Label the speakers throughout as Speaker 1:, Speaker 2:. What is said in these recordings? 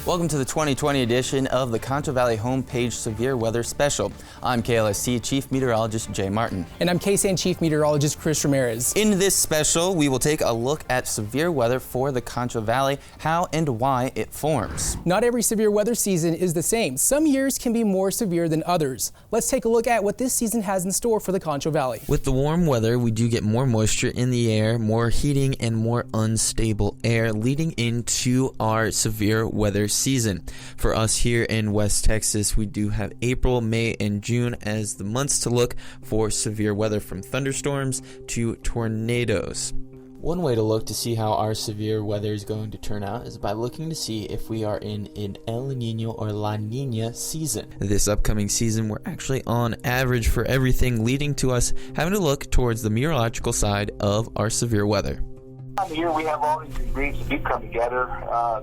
Speaker 1: Welcome to the 2020 edition of the Concho Valley Homepage Severe Weather Special. I'm KLST Chief Meteorologist Jay Martin.
Speaker 2: And I'm KSAN Chief Meteorologist Chris Ramirez.
Speaker 1: In this special, we will take a look at severe weather for the Concho Valley, how and why it forms.
Speaker 2: Not every severe weather season is the same. Some years can be more severe than others. Let's take a look at what this season has in store for the Concho Valley.
Speaker 1: With the warm weather, we do get more moisture in the air, more heating, and more unstable air, leading into our severe weather season. For us here in West Texas, we do have April, May, and June as the months to look for severe weather, from thunderstorms to tornadoes. One way to look to see how our severe weather is going to turn out is by looking to see if we are in an El Niño or La Niña season. This upcoming season, we're actually on average for everything, leading to us having to look towards the meteorological side of our severe weather.
Speaker 3: Time of year, we have all these ingredients that do come together.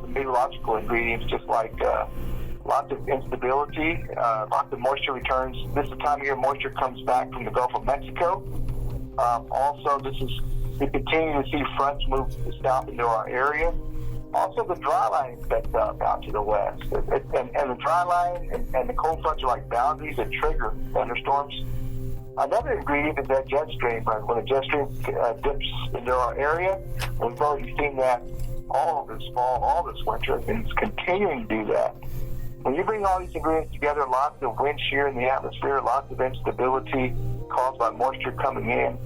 Speaker 3: The meteorological ingredients, just like lots of instability, lots of moisture returns. This is the time of year moisture comes back from the Gulf of Mexico. Also, we continue to see fronts move south into our area. Also, the dry line sets up out to the west. And the dry line and the cold fronts are like boundaries that trigger thunderstorms. Another ingredient is that jet stream. When the jet stream dips into our area, we've already seen that all this fall, all this winter, and it's continuing to do that. When you bring all these ingredients together, lots of wind shear in the atmosphere, lots of instability caused by moisture coming in,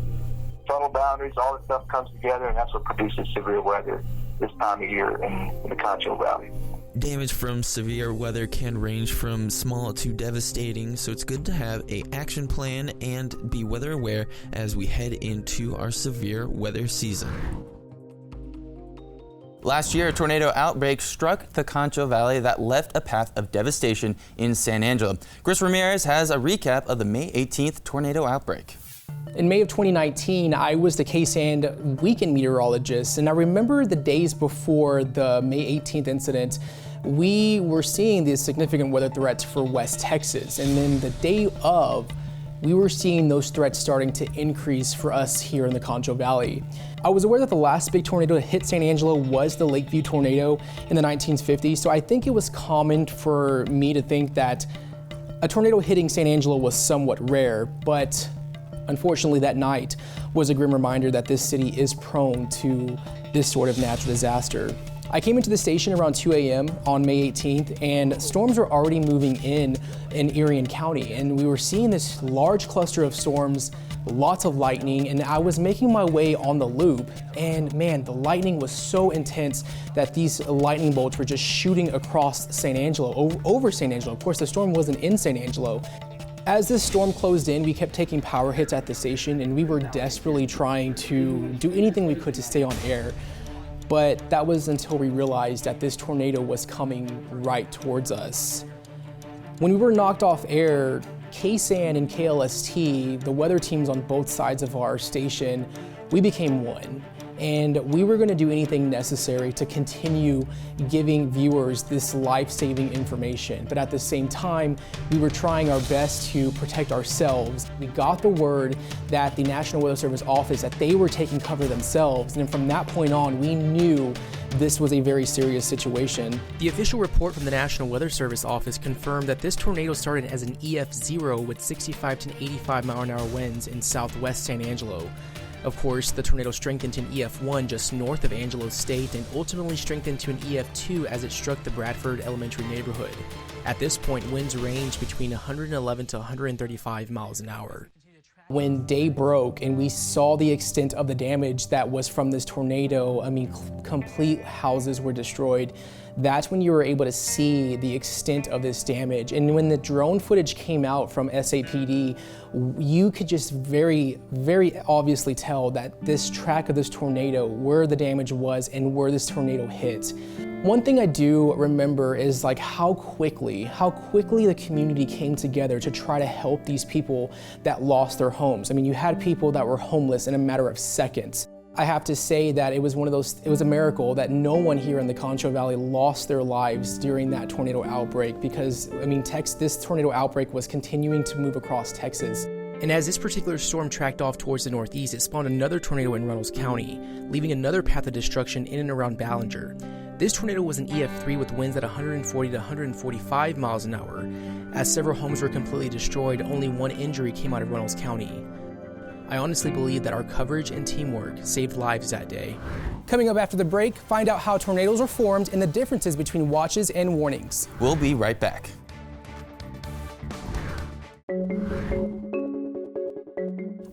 Speaker 3: tunnel boundaries, all this stuff comes together, and that's what produces severe weather this time of year in the Concho Valley.
Speaker 1: Damage from severe weather can range from small to devastating, so it's good to have an action plan and be weather aware as we head into our severe weather season. Last year, a tornado outbreak struck the Concho Valley that left a path of devastation in San Angelo. Chris Ramirez has a recap of the May 18th tornado outbreak.
Speaker 2: In May of 2019, I was the KSAN weekend meteorologist, and I remember the days before the May 18th incident, we were seeing these significant weather threats for West Texas. And then the day of, we were seeing those threats starting to increase for us here in the Concho Valley. I was aware that the last big tornado to hit San Angelo was the Lakeview tornado in the 1950s, so I think it was common for me to think that a tornado hitting San Angelo was somewhat rare, but unfortunately, that night was a grim reminder that this city is prone to this sort of natural disaster. I came into the station around 2 a.m. on May 18th, and storms were already moving in Erie County, and we were seeing this large cluster of storms, lots of lightning, and I was making my way on the loop, and man, the lightning was so intense that these lightning bolts were just shooting across San Angelo, over San Angelo. Of course, the storm wasn't in San Angelo. As this storm closed in, we kept taking power hits at the station, and we were desperately trying to do anything we could to stay on air. But that was until we realized that this tornado was coming right towards us. When we were knocked off air, KSAN and KLST, the weather teams on both sides of our station, we became one. And we were going to do anything necessary to continue giving viewers this life-saving information. But at the same time, we were trying our best to protect ourselves. We got the word that the National Weather Service office, that they were taking cover themselves. And from that point on, we knew this was a very serious situation.
Speaker 4: The official report from the National Weather Service office confirmed that this tornado started as an EF0 with 65 to 85 mile-an-hour winds in southwest San Angelo. Of course, the tornado strengthened to an EF1 just north of Angelo State and ultimately strengthened to an EF2 as it struck the Bradberg Elementary neighborhood. At this point, winds ranged between 111 to 135 miles an hour.
Speaker 2: When day broke and we saw the extent of the damage that was from this tornado, complete houses were destroyed. That's when you were able to see the extent of this damage. And when the drone footage came out from SAPD, you could just very, very obviously tell that this track of this tornado, where the damage was and where this tornado hit. One thing I do remember is how quickly the community came together to try to help these people that lost their homes. You had people that were homeless in a matter of seconds. I have to say that it was a miracle that no one here in the Concho Valley lost their lives during that tornado outbreak, because this tornado outbreak was continuing to move across Texas.
Speaker 4: And as this particular storm tracked off towards the northeast, it spawned another tornado in Reynolds County, leaving another path of destruction in and around Ballinger. This tornado was an EF3 with winds at 140 to 145 miles an hour. As several homes were completely destroyed, only one injury came out of Reynolds County. I honestly believe that our coverage and teamwork saved lives that day.
Speaker 2: Coming up after the break, find out how tornadoes are formed and the differences between watches and warnings.
Speaker 1: We'll be right back.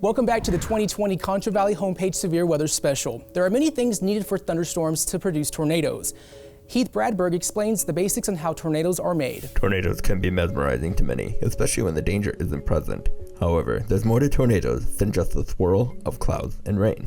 Speaker 2: Welcome back to the 2020 Concho Valley Homepage Severe Weather Special. There are many things needed for thunderstorms to produce tornadoes. Heath Bradberg explains the basics on how tornadoes are made.
Speaker 5: Tornadoes can be mesmerizing to many, especially when the danger isn't present. However, there's more to tornadoes than just the swirl of clouds and rain.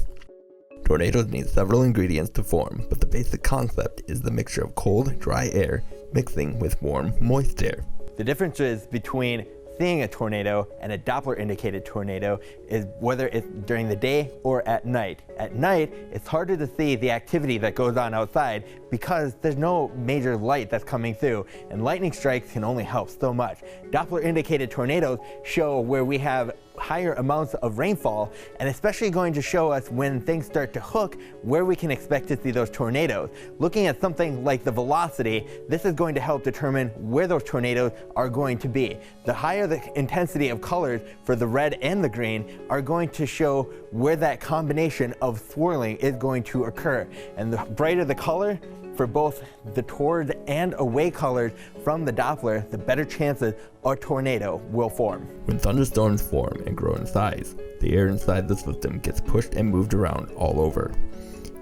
Speaker 5: Tornadoes need several ingredients to form, but the basic concept is the mixture of cold, dry air mixing with warm, moist air.
Speaker 6: The differences between seeing a tornado and a Doppler indicated tornado is whether it's during the day or at night. At night, it's harder to see the activity that goes on outside because there's no major light that's coming through, and lightning strikes can only help so much. Doppler indicated tornadoes show where we have higher amounts of rainfall, and especially going to show us when things start to hook where we can expect to see those tornadoes. Looking at something like the velocity, this is going to help determine where those tornadoes are going to be. The higher the intensity of colors for the red and the green are going to show where that combination of swirling is going to occur. And the brighter the color for both the toward and away colors from the Doppler, the better chances a tornado will form.
Speaker 5: When thunderstorms form and grow in size, the air inside the system gets pushed and moved around all over.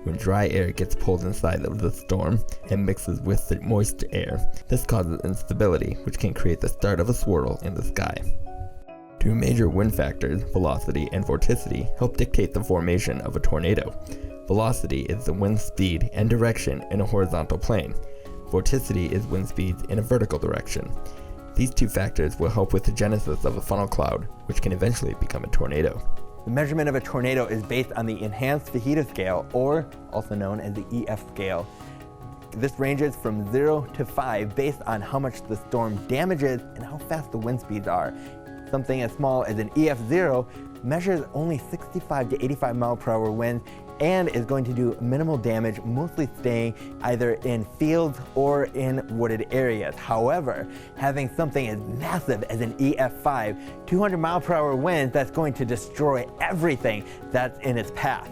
Speaker 5: When dry air gets pulled inside of the storm and mixes with the moist air, this causes instability, which can create the start of a swirl in the sky. Two major wind factors, velocity and vorticity, help dictate the formation of a tornado. Velocity is the wind speed and direction in a horizontal plane. Vorticity is wind speeds in a vertical direction. These two factors will help with the genesis of a funnel cloud, which can eventually become a tornado.
Speaker 6: The measurement of a tornado is based on the Enhanced Fajita Scale, or also known as the EF scale. This ranges from 0 to 5 based on how much the storm damages and how fast the wind speeds are. Something as small as an EF0 measures only 65 to 85 mile per hour winds and is going to do minimal damage, mostly staying either in fields or in wooded areas. However, having something as massive as an EF5, 200 mile per hour winds, that's going to destroy everything that's in its path.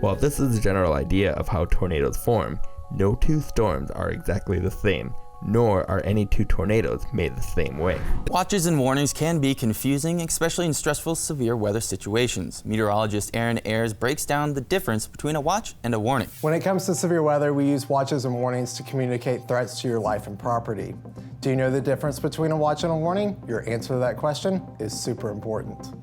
Speaker 5: While this is the general idea of how tornadoes form, no two storms are exactly the same, nor are any two tornadoes made the same way.
Speaker 1: Watches and warnings can be confusing, especially in stressful, severe weather situations. Meteorologist Ayers breaks down the difference between a watch and a warning.
Speaker 7: When it comes to severe weather, we use watches and warnings to communicate threats to your life and property. Do you know the difference between a watch and a warning? Your answer to that question is super important.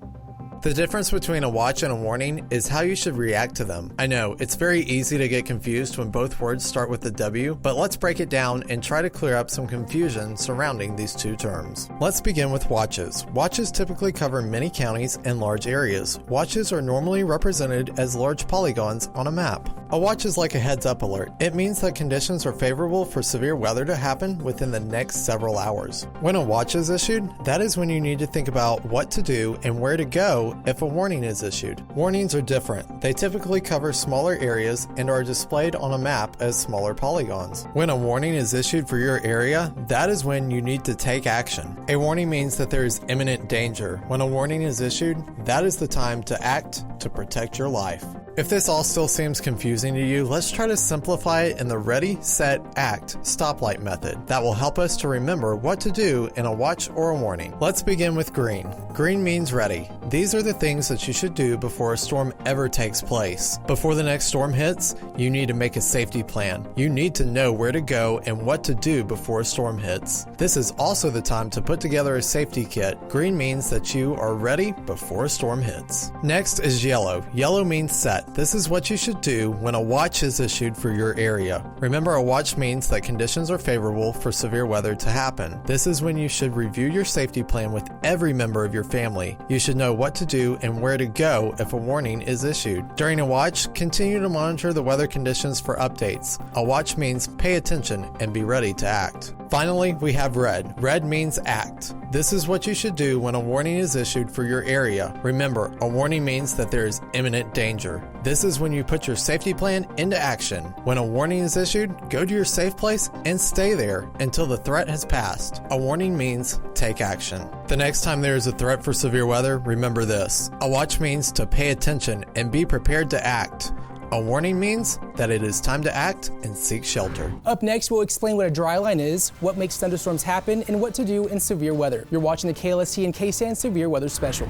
Speaker 8: The difference between a watch and a warning is how you should react to them. I know, it's very easy to get confused when both words start with a W, but let's break it down and try to clear up some confusion surrounding these two terms. Let's begin with watches. Watches typically cover many counties and large areas. Watches are normally represented as large polygons on a map. A watch is like a heads-up alert. It means that conditions are favorable for severe weather to happen within the next several hours. When a watch is issued, that is when you need to think about what to do and where to go if a warning is issued. Warnings are different. They typically cover smaller areas and are displayed on a map as smaller polygons. When a warning is issued for your area, that is when you need to take action. A warning means that there is imminent danger. When a warning is issued, that is the time to act to protect your life. If this all still seems confusing to you, let's try to simplify it in the ready, set, act stoplight method. That will help us to remember what to do in a watch or a warning. Let's begin with green. Green means ready. These are the things that you should do before a storm ever takes place. Before the next storm hits, you need to make a safety plan. You need to know where to go and what to do before a storm hits. This is also the time to put together a safety kit. Green means that you are ready before a storm hits. Next is yellow. Yellow means set. This is what you should do when a watch is issued for your area. Remember, a watch means that conditions are favorable for severe weather to happen. This is when you should review your safety plan with every member of your family. You should know what to do and where to go if a warning is issued. During a watch, continue to monitor the weather conditions for updates. A watch means pay attention and be ready to act. Finally, we have red. Red means act. This is what you should do when a warning is issued for your area. Remember, a warning means that there is imminent danger. This is when you put your safety plan into action. When a warning is issued, go to your safe place and stay there until the threat has passed. A warning means take action. The next time there is a threat for severe weather, remember this. A watch means to pay attention and be prepared to act. A warning means that it is time to act and seek shelter.
Speaker 2: Up next, we'll explain what a dry line is, what makes thunderstorms happen, and what to do in severe weather. You're watching the KLST and KSAN Severe Weather Special.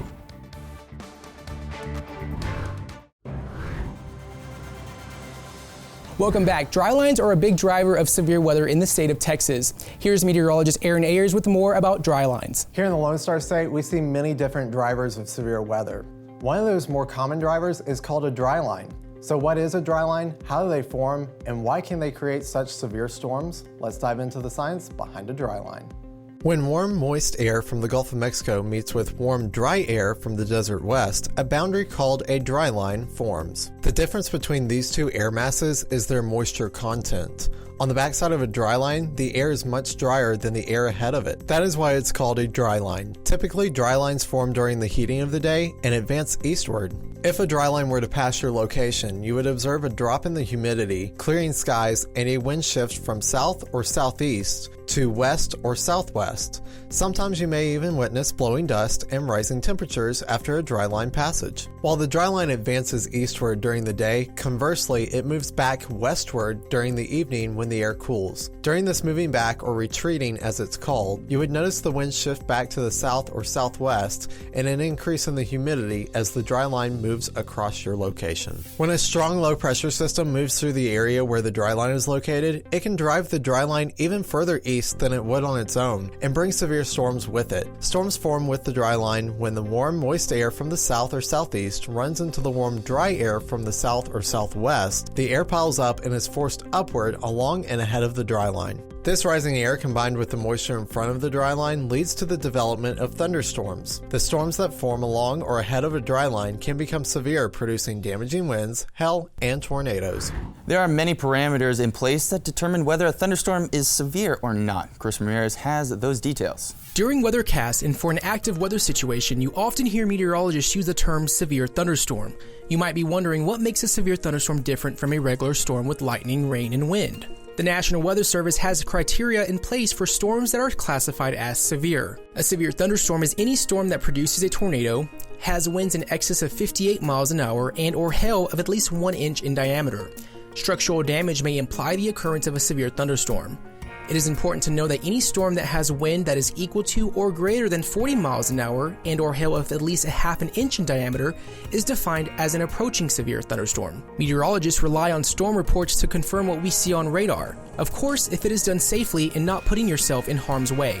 Speaker 2: Welcome back. Dry lines are a big driver of severe weather in the state of Texas. Here's meteorologist Ayers with more about dry lines.
Speaker 7: Here in the Lone Star State, we see many different drivers of severe weather. One of those more common drivers is called a dry line. So what is a dry line, how do they form, and why can they create such severe storms? Let's dive into the science behind a dry line.
Speaker 8: When warm, moist air from the Gulf of Mexico meets with warm, dry air from the desert west, a boundary called a dry line forms. The difference between these two air masses is their moisture content. On the backside of a dry line, the air is much drier than the air ahead of it. That is why it's called a dry line. Typically, dry lines form during the heating of the day and advance eastward. If a dry line were to pass your location, you would observe a drop in the humidity, clearing skies, and a wind shift from south or southeast to west or southwest. Sometimes you may even witness blowing dust and rising temperatures after a dry line passage. While the dry line advances eastward during the day, conversely, it moves back westward during the evening when the air cools. During this moving back, or retreating as it's called, you would notice the wind shift back to the south or southwest and an increase in the humidity as the dry line moves across your location. When a strong low pressure system moves through the area where the dry line is located, it can drive the dry line even further east than it would on its own and bring severe storms with it. Storms form with the dry line when the warm, moist air from the south or southeast runs into the warm, dry air from the south or southwest. The air piles up and is forced upward along and ahead of the dry line. This rising air combined with the moisture in front of the dry line leads to the development of thunderstorms. The storms that form along or ahead of a dry line can become severe, producing damaging winds, hail, and tornadoes.
Speaker 1: There are many parameters in place that determine whether a thunderstorm is severe or not. Chris Ramirez has those details.
Speaker 4: During weathercasts and for an active weather situation, you often hear meteorologists use the term severe thunderstorm. You might be wondering what makes a severe thunderstorm different from a regular storm with lightning, rain, and wind. The National Weather Service has criteria in place for storms that are classified as severe. A severe thunderstorm is any storm that produces a tornado, has winds in excess of 58 miles an hour, and or hail of at least 1 inch in diameter. Structural damage may imply the occurrence of a severe thunderstorm. It is important to know that any storm that has wind that is equal to or greater than 40 miles an hour and or hail of at least a half an inch in diameter is defined as an approaching severe thunderstorm. Meteorologists rely on storm reports to confirm what we see on radar. Of course, if it is done safely and not putting yourself in harm's way.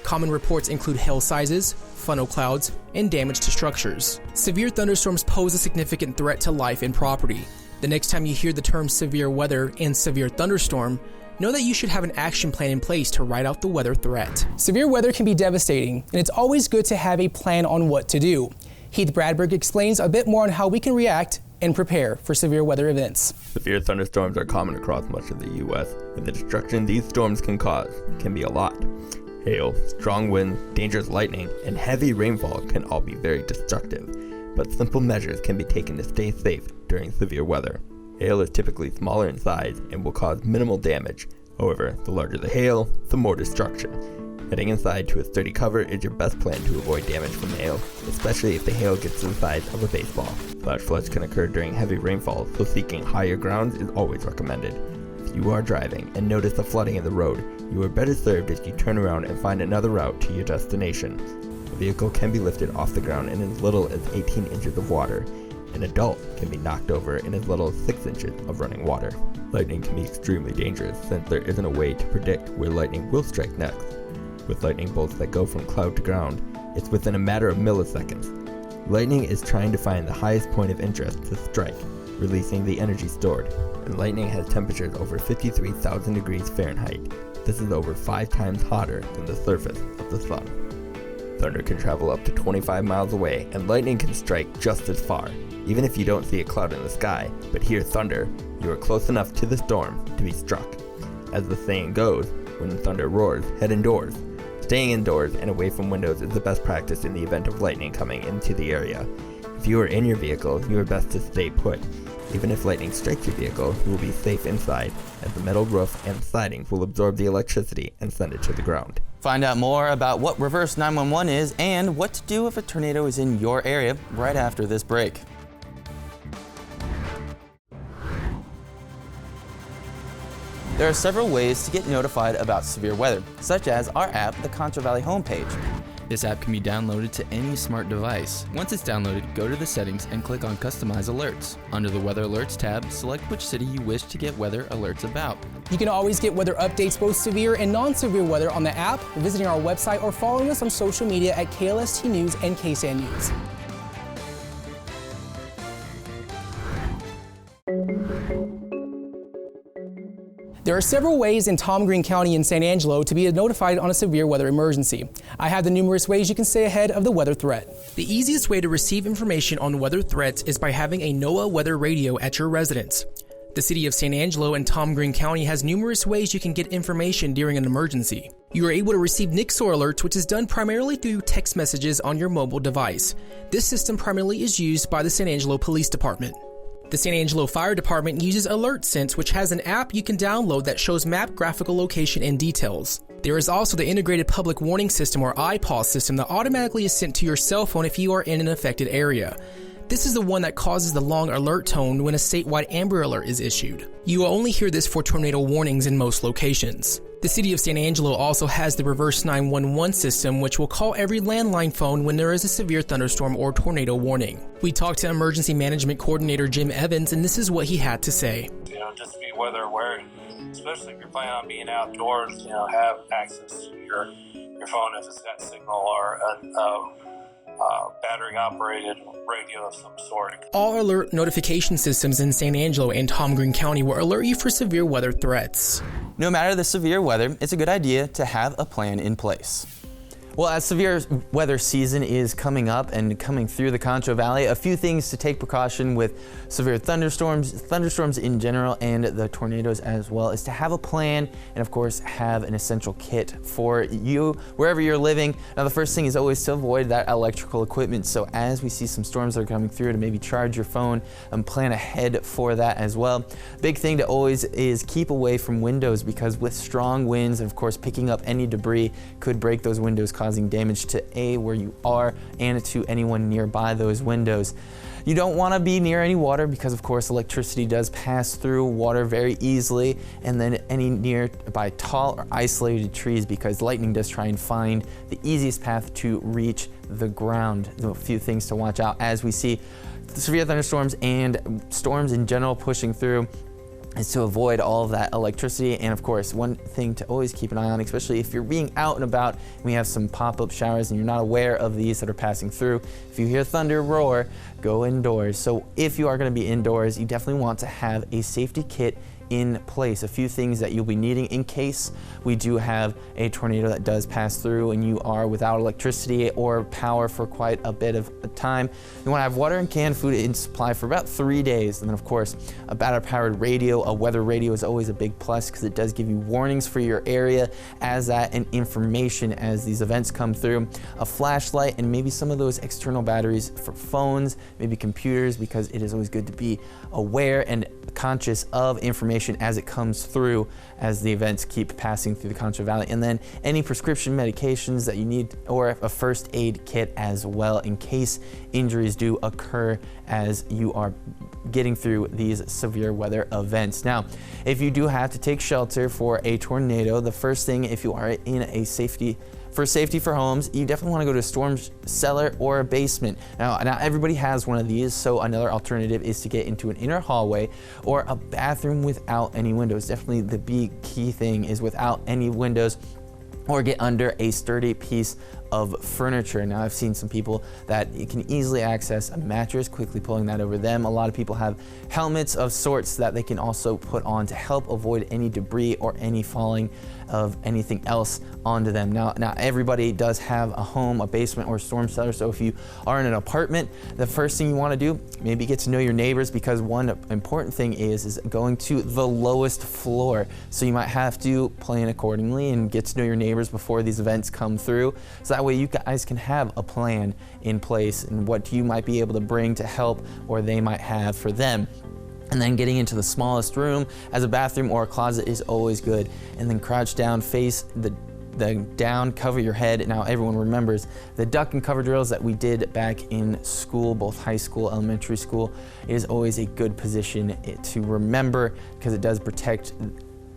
Speaker 4: Common reports include hail sizes, funnel clouds, and damage to structures. Severe thunderstorms pose a significant threat to life and property. The next time you hear the terms severe weather and severe thunderstorm, know that you should have an action plan in place to ride out the weather threat.
Speaker 2: Severe weather can be devastating, and it's always good to have a plan on what to do. Heath Bradberg explains a bit more on how we can react and prepare for severe weather events.
Speaker 5: Severe thunderstorms are common across much of the U.S., and the destruction these storms can cause can be a lot. Hail, strong winds, dangerous lightning, and heavy rainfall can all be very destructive, but simple measures can be taken to stay safe during severe weather. Hail is typically smaller in size and will cause minimal damage. However, the larger the hail, the more destruction. Heading inside to a sturdy cover is your best plan to avoid damage from hail, especially if the hail gets to the size of a baseball. Flash floods can occur during heavy rainfall, so seeking higher grounds is always recommended. If you are driving and notice the flooding in the road, you are better served if you turn around and find another route to your destination. The vehicle can be lifted off the ground in as little as 18 inches of water. An adult can be knocked over in as little as 6 inches of running water. Lightning can be extremely dangerous since there isn't a way to predict where lightning will strike next. With lightning bolts that go from cloud to ground, it's within a matter of milliseconds. Lightning is trying to find the highest point of interest to strike, releasing the energy stored, and lightning has temperatures over 53,000 degrees Fahrenheit. This is over 5 times hotter than the surface of the sun. Thunder can travel up to 25 miles away, and lightning can strike just as far. Even if you don't see a cloud in the sky, but hear thunder, you are close enough to the storm to be struck. As the saying goes, When thunder roars, head indoors. Staying indoors and away from windows is the best practice in the event of lightning coming into the area. If you are in your vehicle, you are best to stay put. Even if lightning strikes your vehicle, you will be safe inside, as the metal roof and siding will absorb the electricity and send it to the ground.
Speaker 1: Find out more about what reverse 911 is and what to do if a tornado is in your area right after this break. There are several ways to get notified about severe weather, such as our app, the Concho Valley Homepage. This app can be downloaded to any smart device. Once it's downloaded, go to the settings and click on Customize Alerts. Under the Weather Alerts tab, select which city you wish to get weather alerts about.
Speaker 2: You can always get weather updates, both severe and non-severe weather, on the app, visiting our website, or following us on social media at KLST News and KSAN News. There are several ways in Tom Green County in San Angelo to be notified on a severe weather emergency. I have the numerous ways you can stay ahead of the weather threat.
Speaker 4: The easiest way to receive information on weather threats is by having a NOAA weather radio at your residence. The city of San Angelo and Tom Green County has numerous ways you can get information during an emergency. You are able to receive NICSOR alerts, which is done primarily through text messages on your mobile device. This system primarily is used by the San Angelo Police Department. The San Angelo Fire Department uses AlertSense, which has an app you can download that shows map graphical location and details. There is also the Integrated Public Warning System, or IPAW system, that automatically is sent to your cell phone if you are in an affected area. This is the one that causes the long alert tone when a statewide Amber Alert is issued. You will only hear this for tornado warnings in most locations. The city of San Angelo also has the Reverse 911 system, which will call every landline phone when there is a severe thunderstorm or tornado warning. We talked to Emergency Management Coordinator Jim Evans, and this is what he had to say.
Speaker 9: Just be weather aware, especially if you're planning on being outdoors, have access to your phone if it's got signal or a battery-operated radio of some sort.
Speaker 4: All alert notification systems in San Angelo and Tom Green County will alert you for severe weather threats.
Speaker 1: No matter the severe weather, it's a good idea to have a plan in place. Well, as severe weather season is coming up and coming through the Concho Valley, a few things to take precaution with severe thunderstorms in general, and the tornadoes as well, is to have a plan and, of course, have an essential kit for you wherever you're living. Now, the first thing is always to avoid that electrical equipment. So as we see some storms that are coming through, to maybe charge your phone and plan ahead for that as well. Big thing to always is keep away from windows, because with strong winds and, of course, picking up any debris could break those windows, causing damage to where you are and to anyone nearby those windows. You don't want to be near any water, because of course electricity does pass through water very easily, and then any nearby tall or isolated trees, because lightning does try and find the easiest path to reach the ground. A few things to watch out as we see severe thunderstorms and storms in general pushing through, is to avoid all of that electricity. And of course, one thing to always keep an eye on, especially if you're being out and about, we have some pop-up showers and you're not aware of these that are passing through. If you hear thunder roar, go indoors. So if you are going to be indoors, you definitely want to have a safety kit in place. A few things that you'll be needing in case we do have a tornado that does pass through and you are without electricity or power for quite a bit of time. You want to have water and canned food in supply for about 3 days. And then, of course, a battery-powered radio, a weather radio, is always a big plus, because it does give you warnings for your area as that and information as these events come through. A flashlight and maybe some of those external batteries for phones, maybe computers, because it is always good to be aware and conscious of information as it comes through as the events keep passing through the Concho Valley. And then any prescription medications that you need, or a first aid kit as well, in case injuries do occur as you are getting through these severe weather events. Now, if you do have to take shelter for a tornado, the first thing, if you are in a safety for homes, you definitely want to go to a storm cellar or a basement. Now everybody has one of these, so another alternative is to get into an inner hallway or a bathroom without any windows. Definitely the big key thing is without any windows, or get under a sturdy piece of furniture. Now, I've seen some people that you can easily access a mattress, quickly pulling that over them. A lot of people have helmets of sorts that they can also put on to help avoid any debris or any falling of anything else onto them. Now everybody does have a home, a basement, or a storm cellar, so if you are in an apartment, the first thing you want to do, maybe get to know your neighbors, because one important thing is going to the lowest floor. So you might have to plan accordingly and get to know your neighbors before these events come through, so that way you guys can have a plan in place and what you might be able to bring to help, or they might have for them. And then getting into the smallest room as a bathroom or a closet is always good. And then crouch down, face the down, cover your head. Now everyone remembers the duck and cover drills that we did back in school, both high school, elementary school. It is always a good position to remember, because it does protect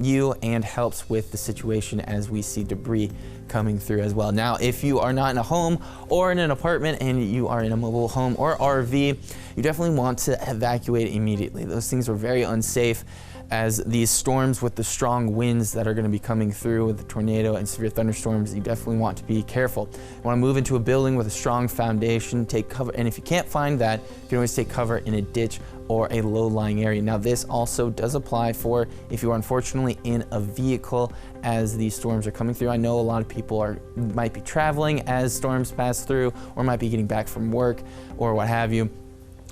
Speaker 1: you and helps with the situation as we see debris coming through as well. Now, if you are not in a home or in an apartment and you are in a mobile home or RV, you definitely want to evacuate immediately. Those things are very unsafe, as these storms with the strong winds that are going to be coming through with the tornado and severe thunderstorms, you definitely want to be careful. You want to move into a building with a strong foundation, take cover, and if you can't find that, you can always take cover in a ditch or a low-lying area. Now, this also does apply for if you are unfortunately in a vehicle as these storms are coming through. I know a lot of people might be traveling as storms pass through, or might be getting back from work or what have you.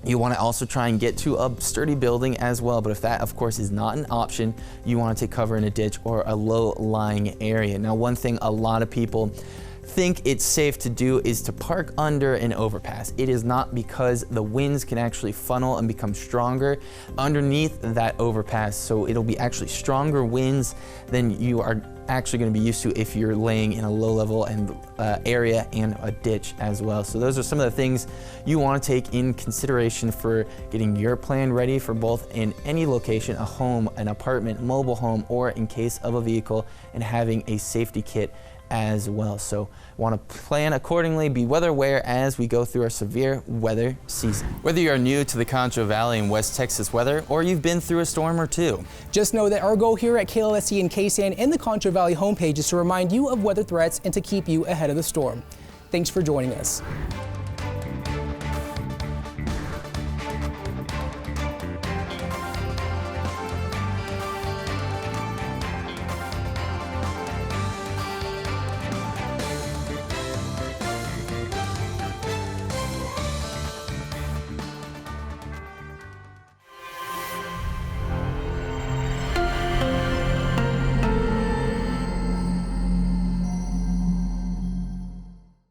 Speaker 1: You want to also try and get to a sturdy building as well, but if that, of course, is not an option, you want to take cover in a ditch or a low-lying area. Now, one thing a lot of people think it's safe to do is to park under an overpass. It is not, because the winds can actually funnel and become stronger underneath that overpass, so it'll be actually stronger winds than you are actually going to be used to if you're laying in a low level and area and a ditch as well. So those are some of the things you want to take in consideration for getting your plan ready for both in any location, a home, an apartment, mobile home, or in case of a vehicle, and having a safety kit as well. So want to plan accordingly, be weather aware as we go through our severe weather season. Whether you are new to the Concho Valley and West Texas weather, or you've been through a storm or two,
Speaker 2: just know that our goal here at KLST and KSAN and the Concho Valley homepage is to remind you of weather threats and to keep you ahead of the storm. Thanks for joining us.